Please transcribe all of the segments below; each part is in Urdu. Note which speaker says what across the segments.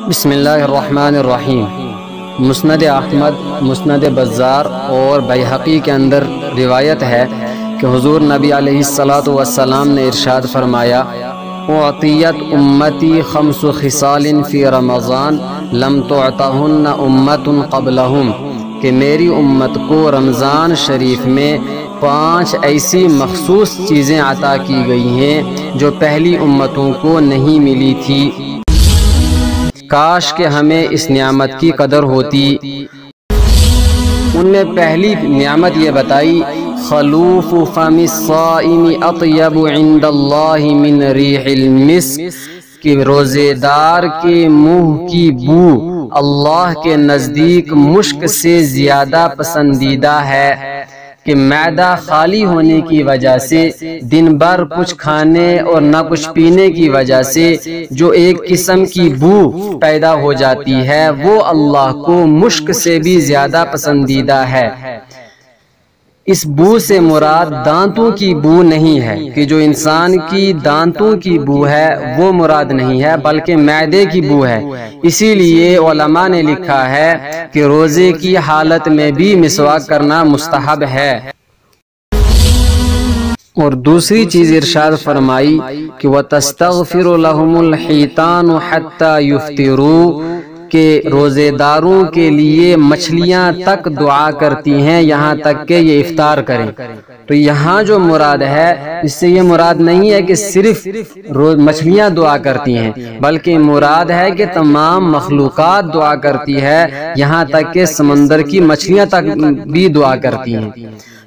Speaker 1: بسم اللہ الرحمن الرحیم۔ مسند احمد، مسند بزار اور بیہقی کے اندر روایت ہے کہ حضور نبی علیہ الصلاۃ والسلام نے ارشاد فرمایا، اعطیت امتی خمس خصال فی رمضان لم تعطہن امت قبلہم، کہ میری امت کو رمضان شریف میں 5 ایسی مخصوص چیزیں عطا کی گئی ہیں جو پہلی امتوں کو نہیں ملی تھی۔ کاش کہ ہمیں اس نعمت کی قدر ہوتی۔ ان میں پہلی نعمت یہ بتائی، خلوف فم الصائم اطیب عند اللہ من ریح المسک، کہ روزے دار کے منہ کی بو اللہ کے نزدیک مشک سے زیادہ پسندیدہ ہے، کہ معدہ خالی ہونے کی وجہ سے دن بھر کچھ کھانے اور نہ کچھ پینے کی وجہ سے جو ایک قسم کی بو پیدا ہو جاتی ہے وہ اللہ کو مشک سے بھی زیادہ پسندیدہ ہے۔ اس بو سے مراد دانتوں کی بو نہیں ہے، کہ جو انسان کی دانتوں کی بو ہے وہ مراد نہیں ہے بلکہ معدے کی بو ہے۔ اسی لیے علماء نے لکھا ہے کہ روزے کی حالت میں بھی مسواک کرنا مستحب ہے۔ اور دوسری چیز ارشاد فرمائی کہ وَتَسْتَغْفِرُ لَهُمُ الْحِيتَانُ حَتَّى يُفْطِرُوا، کہ روزے داروں کے لیے مچھلیاں تک دعا کرتی ہیں یہاں تک کہ یہ افطار کریں۔ تو یہاں جو مراد ہے اس سے یہ مراد نہیں ہے کہ صرف مچھلیاں دعا کرتی ہیں، بلکہ مراد ہے کہ تمام مخلوقات دعا کرتی ہے، یہاں تک کہ سمندر کی مچھلیاں تک بھی دعا کرتی ہیں۔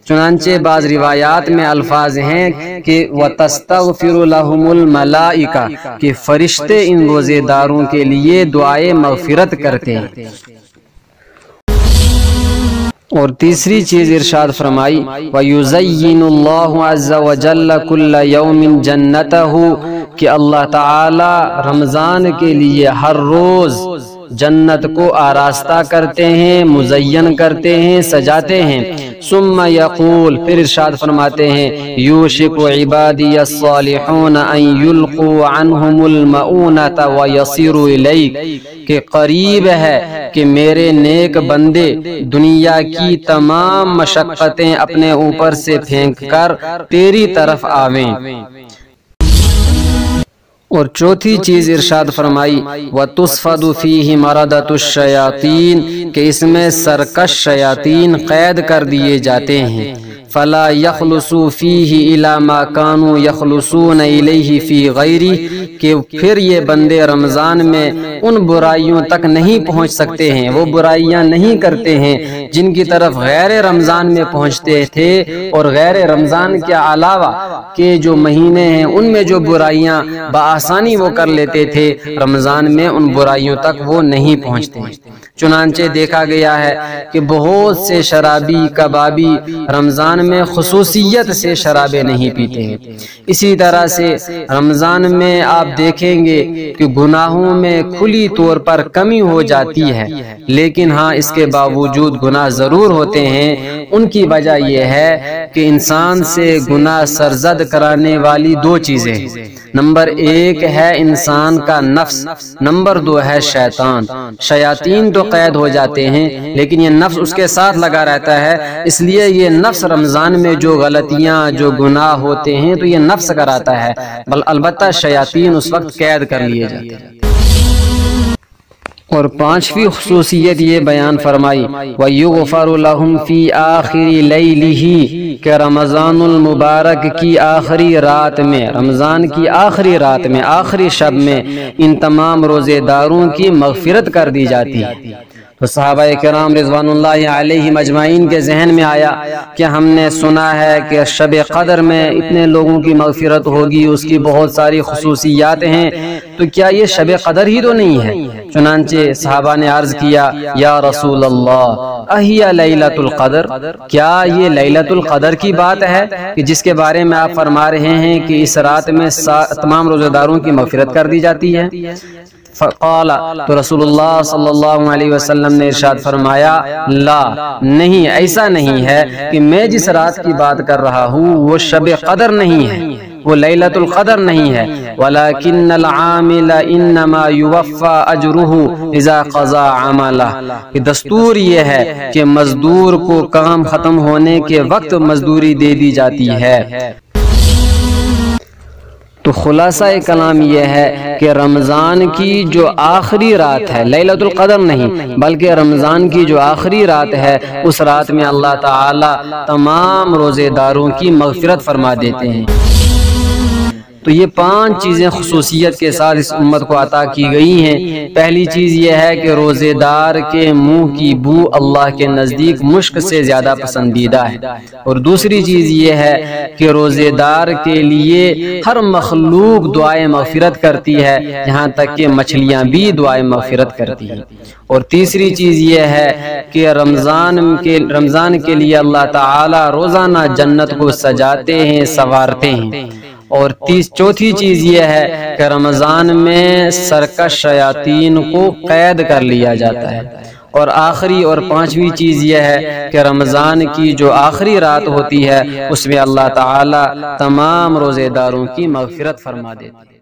Speaker 1: چنانچہ بعض روایات میں الفاظ ہیں کہ وَتَسْتَغْفِرُ لَهُمُ الْمَلَائِكَةُ، کہ فرشتے ان روزے داروں کے لیے دعائے مغفرت کرتے ہیں۔ اور تیسری چیز ارشاد فرمائی، وَيُزَيِّنُ اللَّهُ عَزَّ وَجَلَّ كُلَّ يَوْمٍ جَنَّتَهُ، کہ اللہ تعالی رمضان کے لیے ہر روز جنت کو آراستہ کرتے ہیں، مزین کرتے ہیں، سجاتے ہیں۔ ثم یقول، پھر ارشاد فرماتے ہیں، یوشک عبادی الصالحون ان یلقوا عنہم المؤونۃ ویصیروا الیک، کہ قریب ہے کہ میرے نیک بندے دنیا کی تمام مشقتیں اپنے اوپر سے پھینک کر تیری طرف آویں۔ اور چوتھی چیز ارشاد فرمائی، وَتُصْفَدُ فِيهِ مَرَدَةُ الشَّيَاطِينِ، کہ اس میں سرکش شیاطین قید کر دیے جاتے ہیں۔ فَلَا يَخْلُصُوا فِيهِ إِلَى مَا كَانُوا يَخْلُصُونَ إِلَيْهِ فِي غَيْرِهِ، کہ پھر یہ بندے رمضان میں ان برائیوں تک نہیں پہنچ سکتے ہیں، وہ برائیاں نہیں کرتے ہیں جن کی طرف غیر رمضان میں پہنچتے تھے، اور غیر رمضان کے علاوہ کے جو مہینے ہیں ان میں جو برائیاں بآسانی وہ کر لیتے تھے، رمضان میں ان برائیوں تک وہ نہیں پہنچتے۔ چنانچہ دیکھا گیا ہے کہ بہت سے شرابی کبابی رمضان میں خصوصیت سے شرابیں نہیں پیتے ہیں۔ اسی طرح سے رمضان میں آپ دیکھیں گے کہ گناہوں میں کھلی طور پر کمی ہو جاتی ہے، لیکن ہاں اس کے باوجود گناہ ضرور ہوتے ہیں۔ ان کی وجہ یہ ہے کہ انسان سے گناہ سرزد کرانے والی 2 چیزیں، نمبر 1 ہے انسان کا نفس، نمبر 2 ہے شیطان۔ شیاطین تو قید ہو جاتے ہیں لیکن یہ نفس اس کے ساتھ لگا رہتا ہے، اس لیے یہ نفس رمضان میں جو غلطیاں جو گناہ ہوتے ہیں تو یہ نفس کراتا ہے، البتہ شیاطین اس وقت قید کر لیے جاتے ہیں۔ اور 5ویں خصوصیت یہ بیان فرمائی، وَيُغْفَرُ لَهُمْ فِي آخِرِ لَيْلِهِ، کہ رمضان المبارک کی آخری رات میں، رمضان کی آخری رات میں، آخری شب میں ان تمام روزے داروں کی مغفرت کر دی جاتی ہے۔ تو صحابہ کرام رضوان اللہ علیہم اجمعین کے ذہن میں آیا کہ ہم نے سنا ہے کہ شب قدر میں اتنے لوگوں کی مغفرت ہوگی، اس کی بہت ساری خصوصیات ہیں، تو کیا یہ شب قدر ہی تو نہیں ہے؟ چنانچہ صحابہ نے عرض کیا، یا رسول اللہ اہی لیلۃ القدر، کیا یہ لیلۃ القدر کی بات ہے کہ جس کے بارے میں آپ فرما رہے ہیں کہ اس رات میں تمام روزہ داروں کی مغفرت کر دی جاتی ہے؟ فقال، تو رسول اللہ صلی اللہ علیہ وسلم نے ارشاد فرمایا، لا، نہیں، ایسا نہیں ہے کہ میں جس رات کی بات کر رہا ہوں وہ شب قدر نہیں ہے، وہ لیلۃ القدر نہیں ہے۔ وَلَكِنَّ الْعَامِلَ إِنَّمَا يُوَفَّى أَجْرُهُ إِذَا قَضَى عَمَلَهُ، کہ دستور یہ ہے کہ مزدور کو کام ختم ہونے کے وقت مزدوری دے دی جاتی ہے۔ تو خلاصہ کلام یہ ہے کہ رمضان کی جو آخری رات ہے، لیلۃ القدر نہیں بلکہ رمضان کی جو آخری رات ہے، اس رات میں اللہ تعالی تمام روزے داروں کی مغفرت فرما دیتے ہیں۔ تو یہ 5 چیزیں خصوصیت کے ساتھ اس امت کو عطا کی گئی ہیں۔ پہلی چیز یہ ہے کہ روزے دار کے منہ کی بو اللہ کے نزدیک مشک سے زیادہ پسندیدہ ہے، اور دوسری چیز یہ ہے کہ روزے دار کے لیے ہر مخلوق دعائے مغفرت کرتی ہے، یہاں تک کہ مچھلیاں بھی دعائے مغفرت کرتی ہیں۔ اور تیسری چیز یہ ہے کہ رمضان کے لیے اللہ تعالی روزانہ جنت کو سجاتے ہیں، سنوارتے ہیں۔ اور چوتھی چیز یہ ہے کہ رمضان میں سرکش شیاطین کو قید کر لیا جاتا ہے۔ اور آخری اور 5ویں چیز یہ ہے کہ رمضان کی جو آخری رات ہوتی ہے، اس میں اللہ تعالی تمام روزے داروں کی مغفرت فرما دیتے ہیں۔